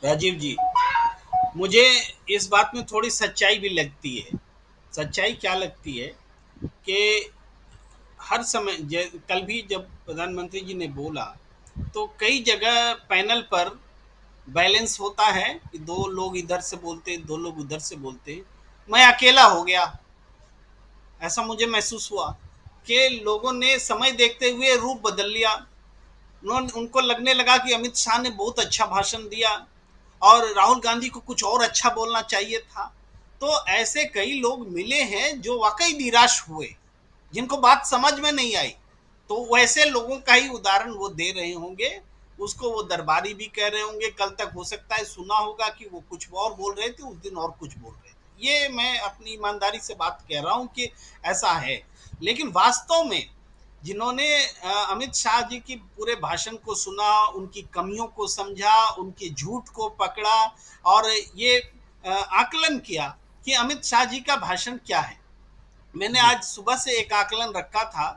राजीव जी, मुझे इस बात में थोड़ी सच्चाई भी लगती है। सच्चाई क्या लगती है कि हर समय कल भी जब प्रधानमंत्री जी ने बोला तो कई जगह पैनल पर बैलेंस होता है कि दो लोग इधर से बोलते, दो लोग उधर से बोलते। मैं अकेला हो गया, ऐसा मुझे महसूस हुआ कि लोगों ने समय देखते हुए रूप बदल लिया। उनको लगने लगा कि अमित शाह ने बहुत अच्छा भाषण दिया और राहुल गांधी को कुछ और अच्छा बोलना चाहिए था। तो ऐसे कई लोग मिले हैं जो वाकई निराश हुए, जिनको बात समझ में नहीं आई। तो वैसे लोगों का ही उदाहरण वो दे रहे होंगे, उसको वो दरबारी भी कह रहे होंगे। कल तक हो सकता है सुना होगा कि वो कुछ और बोल रहे थे, उस दिन और कुछ बोल रहे थे। ये मैं अपनी ईमानदारी से बात कह रहा हूं कि ऐसा है। लेकिन वास्तव में जिन्होंने अमित शाह जी की पूरे भाषण को सुना, उनकी कमियों को समझा, उनके झूठ को पकड़ा और ये आकलन किया कि अमित शाह जी का भाषण क्या है। मैंने आज सुबह से एक आकलन रखा था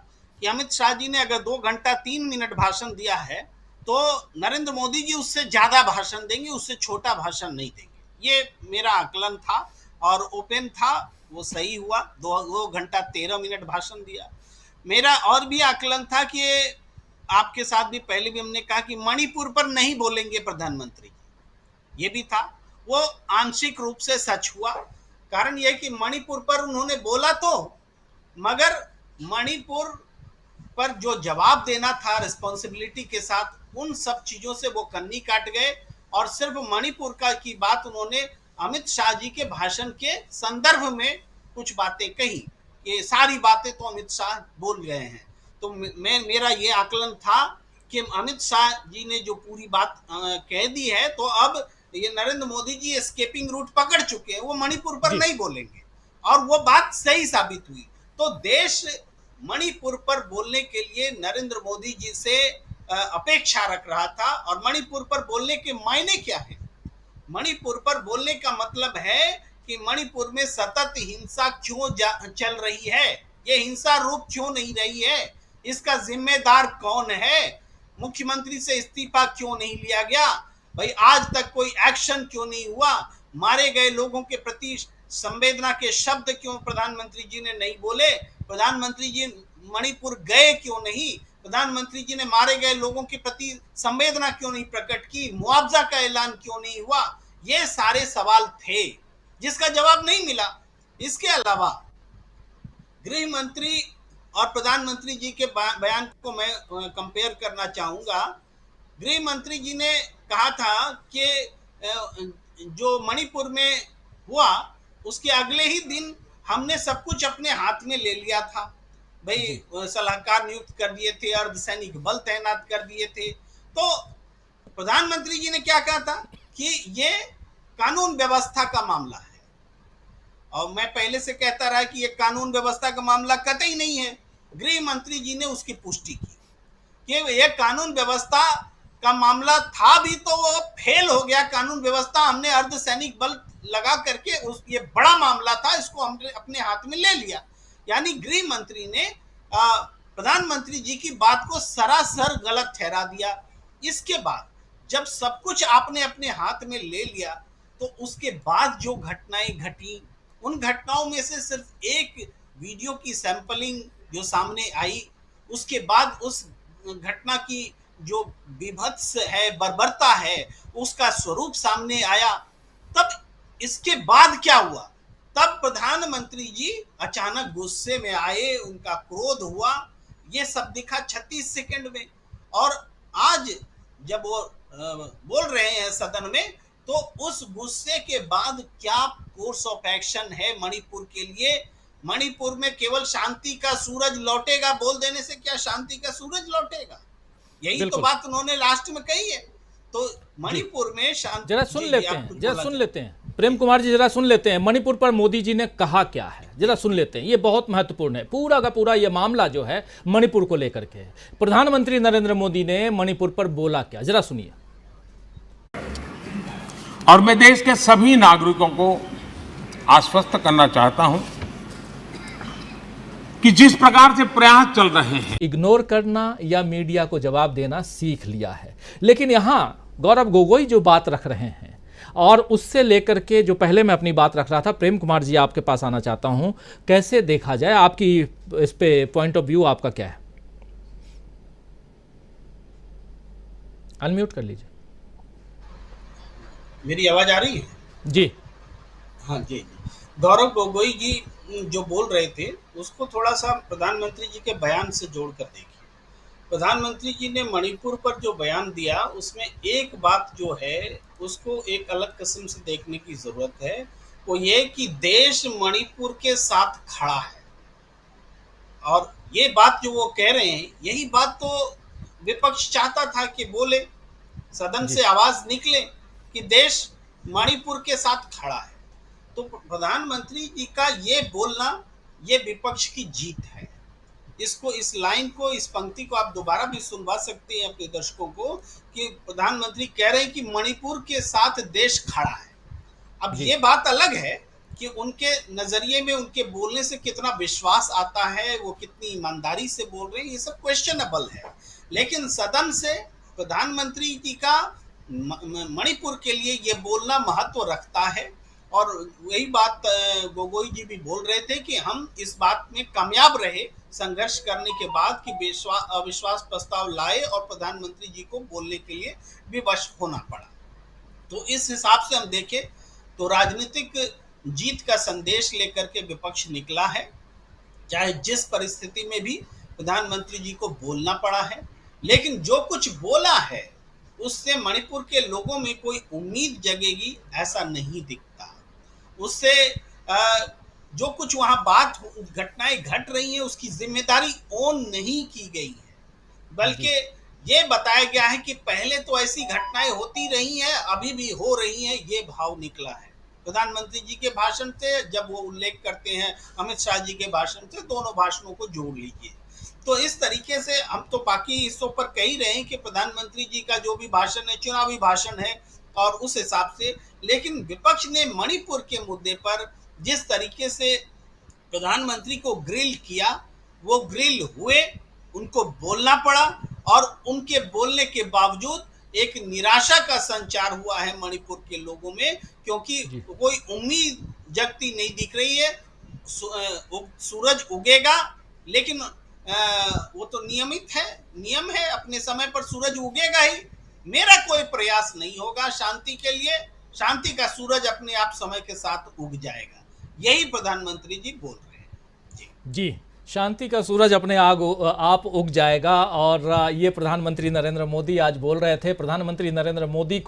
कि अमित शाह जी ने अगर 2 घंटा 3 मिनट भाषण दिया है तो नरेंद्र मोदी जी उससे ज्यादा भाषण देंगे, उससे छोटा भाषण नहीं देंगे। ये मेरा आकलन था और ओपन था, वो सही हुआ। 2 घंटा 13 मिनट भाषण दिया। मेरा और भी आकलन था कि आपके साथ भी पहले भी हमने कहा कि मणिपुर पर नहीं बोलेंगे प्रधानमंत्री, ये भी था। वो आंशिक रूप से सच हुआ। कारण यह कि मणिपुर पर उन्होंने बोला तो, मगर मणिपुर पर जो जवाब देना था रिस्पॉन्सिबिलिटी के साथ, उन सब चीजों से वो कन्नी काट गए और सिर्फ मणिपुर का की बात उन्होंने अमित शाह जी के भाषण के संदर्भ में कुछ बातें कही। ये सारी बातें तो अमित शाह बोल गए हैं। तो मेरा ये आकलन था कि अमित शाह जी ने जो पूरी बात कह दी है, तो अब ये नरेंद्र मोदी जी एस्केपिंग रूट पकड़ चुके हैं, वो मणिपुर पर नहीं बोलेंगे और वो बात सही साबित हुई। तो देश मणिपुर पर बोलने के लिए नरेंद्र मोदी जी से अपेक्षा रख रहा था। और मणिपुर पर बोलने के मायने क्या है? मणिपुर पर बोलने का मतलब है कि मणिपुर में सतत हिंसा क्यों चल रही है, ये हिंसा रुक क्यों नहीं रही है, इसका जिम्मेदार कौन है, मुख्यमंत्री से इस्तीफा क्यों नहीं लिया गया, भाई आज तक कोई एक्शन क्यों नहीं हुआ, मारे गए लोगों के प्रति संवेदना के शब्द क्यों प्रधानमंत्री जी ने नहीं बोले, प्रधानमंत्री जी मणिपुर गए क्यों नहीं, प्रधानमंत्री जी ने मारे गए लोगों के प्रति संवेदना क्यों नहीं प्रकट की, मुआवजा का ऐलान क्यों नहीं हुआ। ये सारे सवाल थे जिसका जवाब नहीं मिला। इसके अलावा गृह मंत्री और प्रधानमंत्री जी के बयान को मैं कंपेयर करना चाहूंगा। गृह मंत्री जी ने कहा था कि जो मणिपुर में हुआ उसके अगले ही दिन हमने सब कुछ अपने हाथ में ले लिया था, भाई सलाहकार नियुक्त कर दिए थे, अर्धसैनिक बल तैनात कर दिए थे। तो प्रधानमंत्री जी ने क्या कहा था कि ये कानून व्यवस्था का मामला है, और मैं पहले से कहता रहा कि ये कानून व्यवस्था का मामला कतई नहीं है। गृह मंत्री जी ने उसकी पुष्टि की कि ये कानून व्यवस्था का मामला था भी, तो वो फेल हो गया कानून व्यवस्था, हमने अर्धसैनिक बल लगा करके उस ये बड़ा मामला था, इसको हमने अपने हाथ में ले लिया। यानी गृह मंत्री ने प्रधानमंत्री जी की बात को सरासर गलत ठहरा दिया। इसके बाद जब सब कुछ आपने अपने हाथ में ले लिया, तो उसके बाद जो घटनाएं घटी, उन घटनाओं में से सिर्फ एक वीडियो की सैंपलिंग जो सामने आई, उसके बाद उस घटना की जो विभत्स है, बर्बरता है, उसका स्वरूप सामने आया। तब इसके बाद क्या हुआ? तब प्रधानमंत्री जी अचानक गुस्से में आए, उनका क्रोध हुआ, ये सब दिखा 36 सेकंड में। और आज जब वो बोल रहे हैं सदन में, तो उस गुस्से के बाद क्या कोर्स ऑफ एक्शन है मणिपुर के लिए? मणिपुर में केवल शांति का सूरज लौटेगा, बोल देने से क्या शांति का सूरज लौटेगा? यही तो बात उन्होंने लास्ट में कही है। तो मणिपुर में शांति, जरा सुन लेते हैं प्रेम कुमार जी, जरा सुन लेते हैं मणिपुर पर मोदी जी ने कहा क्या है, जरा सुन लेते हैं। ये बहुत महत्वपूर्ण है, पूरा का पूरा ये मामला जो है मणिपुर को लेकर के। प्रधानमंत्री नरेंद्र मोदी ने मणिपुर पर बोला क्या, जरा सुनिए। और मैं देश के सभी नागरिकों को आश्वस्त करना चाहता हूं कि जिस प्रकार से प्रयास चल रहे हैं, इग्नोर करना या मीडिया को जवाब देना सीख लिया है। लेकिन यहां गौरव गोगोई जो बात रख रहे हैं और उससे लेकर के जो पहले मैं अपनी बात रख रहा था, प्रेम कुमार जी आपके पास आना चाहता हूं, कैसे देखा जाए, आपकी इस पे पॉइंट ऑफ व्यू आपका क्या है? अनम्यूट कर लीजिए। मेरी आवाज आ रही है? जी हाँ जी। गौरव गोगोई जी जो बोल रहे थे उसको थोड़ा सा प्रधानमंत्री जी के बयान से जोड़ कर देखिए। प्रधानमंत्री जी ने मणिपुर पर जो बयान दिया उसमें एक बात जो है उसको एक अलग किस्म से देखने की जरूरत है। वो ये कि देश मणिपुर के साथ खड़ा है, और ये बात जो वो कह रहे हैं यही बात तो विपक्ष चाहता था कि बोले, सदन जी से आवाज निकले कि देश मणिपुर के साथ खड़ा है। तो प्रधानमंत्री जी का ये बोलना ये विपक्ष की जीत है। इसको, इस लाइन को, इस पंक्ति को आप दोबारा भी सुनवा सकते हैं अपने दर्शकों को कि प्रधानमंत्री कह रहे हैं कि मणिपुर के साथ देश खड़ा है। अब जी ये बात अलग है कि उनके नजरिए में, उनके बोलने से कितना विश्वास आता है, वो कितनी ईमानदारी से बोल रहे हैं, ये सब क्वेश्चनेबल है। लेकिन सदन से प्रधानमंत्री जी का मणिपुर के लिए ये बोलना महत्व रखता है। और वही बात गोगोई जी भी बोल रहे थे कि हम इस बात में कामयाब रहे संघर्ष करने के बाद कि अविश्वास प्रस्ताव लाए और प्रधानमंत्री जी को बोलने के लिए विवश होना पड़ा। तो इस हिसाब से हम देखें तो राजनीतिक जीत का संदेश लेकर के विपक्ष निकला है, चाहे जिस परिस्थिति में भी प्रधानमंत्री जी को बोलना पड़ा है। लेकिन जो कुछ बोला है उससे मणिपुर के लोगों में कोई उम्मीद जगेगी ऐसा नहीं दिखता। उससे जो कुछ वहां बात, घटनाएं घट रही हैं उसकी जिम्मेदारी ओन नहीं की गई है, बल्कि ये बताया गया है कि पहले तो ऐसी घटनाएं होती रही हैं, अभी भी हो रही हैं, ये भाव निकला है प्रधानमंत्री जी के भाषण से। जब वो उल्लेख करते हैं अमित शाह जी के भाषण से, दोनों भाषणों को जोड़ लीजिए। तो इस तरीके से हम तो बाकी हिस्सों पर कह ही रहे हैं कि प्रधानमंत्री जी का जो भी भाषण है चुनावी भाषण है, और उस हिसाब से। लेकिन विपक्ष ने मणिपुर के मुद्दे पर जिस तरीके से प्रधानमंत्री को ग्रिल किया, वो ग्रिल हुए, उनको बोलना पड़ा, और उनके बोलने के बावजूद एक निराशा का संचार हुआ है मणिपुर के लोगों में, क्योंकि कोई उम्मीद जगती नहीं दिख रही है। सूरज उगेगा, लेकिन वो तो नियमित है, नियम है, अपने समय पर सूरज उगेगा ही। मेरा कोई प्रयास नहीं होगा शांति के लिए, शांति का सूरज अपने आप समय के साथ उग जाएगा। यही प्रधानमंत्री जी बोल रहे हैं। जी, शांति का सूरज अपने आप उग जाएगा। और ये प्रधानमंत्री नरेंद्र मोदी आज बोल रहे थे। प्रधानमंत्री नरेंद्र मोदी को